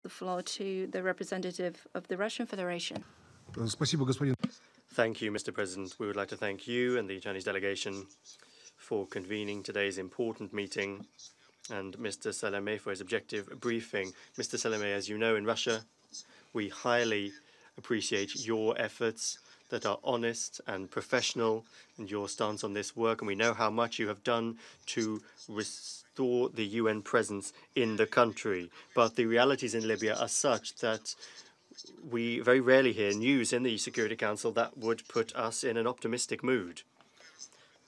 the floor to the representative of the Russian Federation. Thank you, Mr. President. We would like to thank you and the Chinese delegation for convening today's important meeting, and Mr. Salameh for his objective briefing. Mr. Salameh, as you know, in Russia, we highly appreciate your efforts that are honest and professional and your stance on this work, and we know how much you have done to restore the UN presence in the country. But the realities in Libya are such that we very rarely hear news in the Security Council that would put us in an optimistic mood.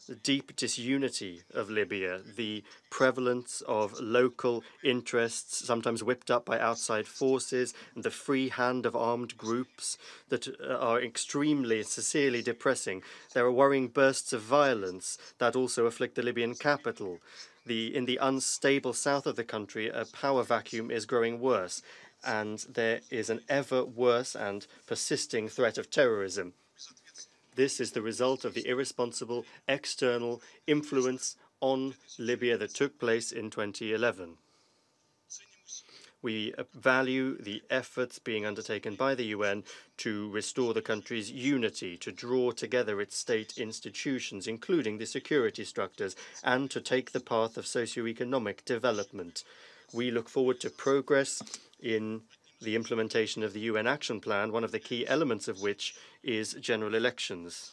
The deep disunity of Libya, the prevalence of local interests, sometimes whipped up by outside forces, and the free hand of armed groups that are extremely, sincerely depressing. There are worrying bursts of violence that also afflict the Libyan capital. In the unstable south of the country, a power vacuum is growing worse, and there is an ever worse and persisting threat of terrorism. This is the result of the irresponsible external influence on Libya that took place in 2011. We value the efforts being undertaken by the UN to restore the country's unity, to draw together its state institutions, including the security structures, and to take the path of socio-economic development. We look forward to progress in the implementation of the UN Action Plan, one of the key elements of which is general elections.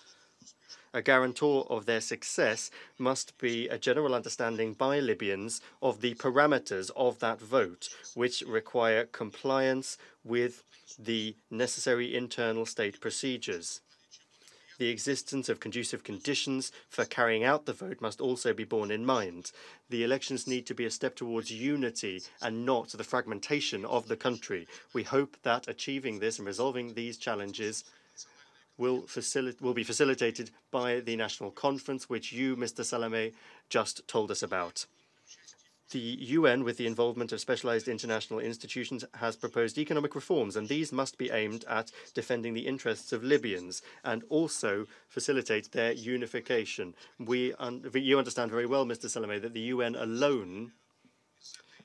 A guarantor of their success must be a general understanding by Libyans of the parameters of that vote, which require compliance with the necessary internal state procedures. The existence of conducive conditions for carrying out the vote must also be borne in mind. The elections need to be a step towards unity and not the fragmentation of the country. We hope that achieving this and resolving these challenges will be facilitated by the National Conference, which you, Mr. Salameh, just told us about. The UN, with the involvement of specialized international institutions, has proposed economic reforms, and these must be aimed at defending the interests of Libyans and also facilitate their unification. You understand very well, Mr. Salameh, that the UN alone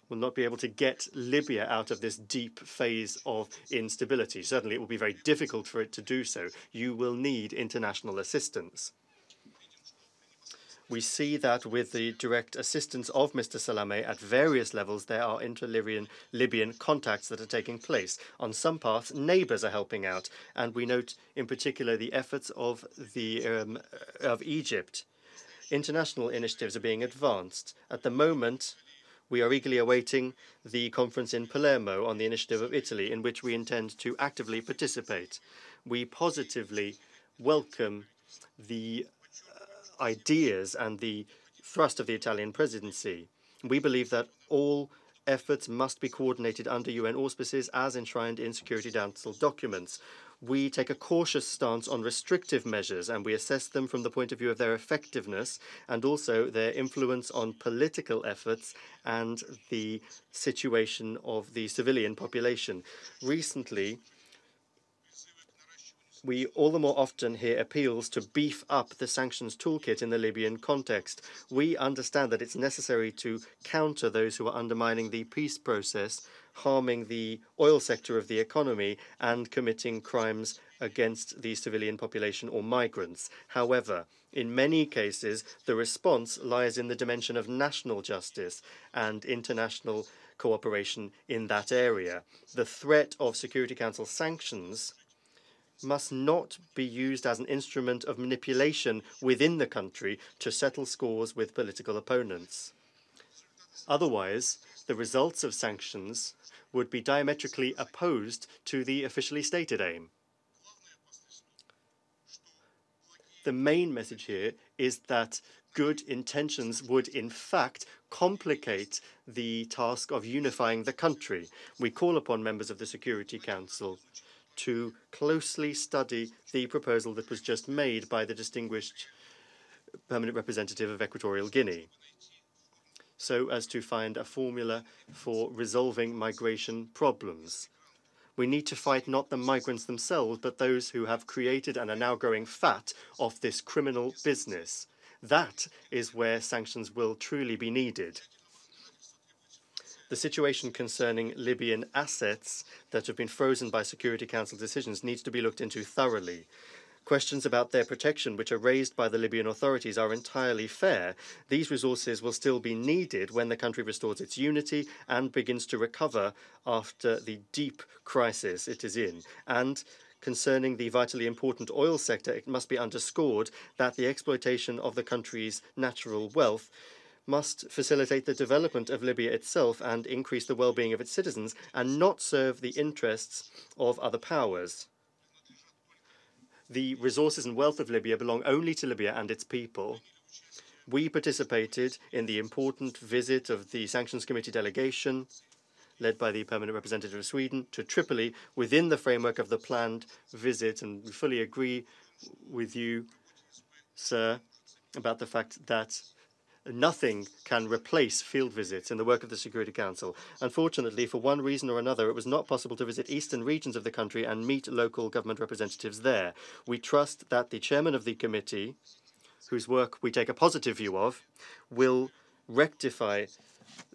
will not be able to get Libya out of this deep phase of instability. Certainly, it will be very difficult for it to do so. You will need international assistance. We see that with the direct assistance of Mr. Salameh at various levels, there are inter-Libyan contacts that are taking place. On some paths, neighbors are helping out, and we note in particular the efforts of Egypt. International initiatives are being advanced. At the moment, we are eagerly awaiting the conference in Palermo on the initiative of Italy, in which we intend to actively participate. We positively welcome the ideas and the thrust of the Italian presidency. We believe that all efforts must be coordinated under UN auspices as enshrined in Security Council documents. We take a cautious stance on restrictive measures, and we assess them from the point of view of their effectiveness and also their influence on political efforts and the situation of the civilian population. Recently, we all the more often hear appeals to beef up the sanctions toolkit in the Libyan context. We understand that it's necessary to counter those who are undermining the peace process, harming the oil sector of the economy, and committing crimes against the civilian population or migrants. However, in many cases, the response lies in the dimension of national justice and international cooperation in that area. The threat of Security Council sanctions must not be used as an instrument of manipulation within the country to settle scores with political opponents. Otherwise, the results of sanctions would be diametrically opposed to the officially stated aim. The main message here is that good intentions would in fact complicate the task of unifying the country. We call upon members of the Security Council to closely study the proposal that was just made by the distinguished permanent representative of Equatorial Guinea, so as to find a formula for resolving migration problems. We need to fight not the migrants themselves, but those who have created and are now growing fat off this criminal business. That is where sanctions will truly be needed. The situation concerning Libyan assets that have been frozen by Security Council decisions needs to be looked into thoroughly. Questions about their protection, which are raised by the Libyan authorities, are entirely fair. These resources will still be needed when the country restores its unity and begins to recover after the deep crisis it is in. And concerning the vitally important oil sector, it must be underscored that the exploitation of the country's natural wealth must facilitate the development of Libya itself and increase the well-being of its citizens, and not serve the interests of other powers. The resources and wealth of Libya belong only to Libya and its people. We participated in the important visit of the Sanctions Committee delegation, led by the Permanent Representative of Sweden, to Tripoli within the framework of the planned visit, and we fully agree with you, sir, about the fact that nothing can replace field visits in the work of the Security Council. Unfortunately, for one reason or another, it was not possible to visit eastern regions of the country and meet local government representatives there. We trust that the chairman of the committee, whose work we take a positive view of, will rectify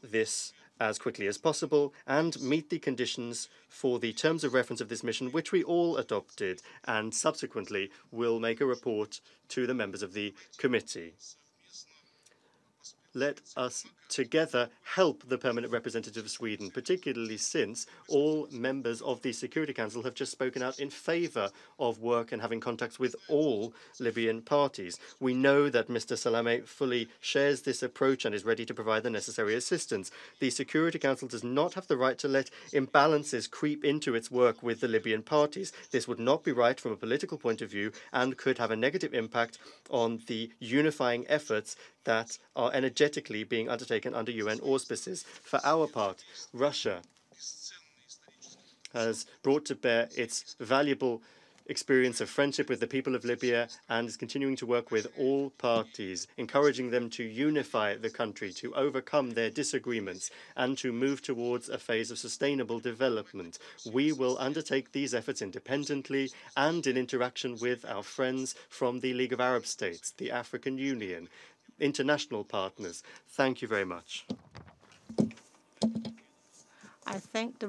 this as quickly as possible and meet the conditions for the terms of reference of this mission, which we all adopted, and subsequently will make a report to the members of the committee. Let us together help the Permanent Representative of Sweden, particularly since all members of the Security Council have just spoken out in favour of work and having contacts with all Libyan parties. We know that Mr. Salameh fully shares this approach and is ready to provide the necessary assistance. The Security Council does not have the right to let imbalances creep into its work with the Libyan parties. This would not be right from a political point of view and could have a negative impact on the unifying efforts that are energetically being undertaken under UN auspices. For our part, Russia has brought to bear its valuable experience of friendship with the people of Libya and is continuing to work with all parties, encouraging them to unify the country, to overcome their disagreements, and to move towards a phase of sustainable development. We will undertake these efforts independently and in interaction with our friends from the League of Arab States, the African Union, international partners. Thank you very much. I thank the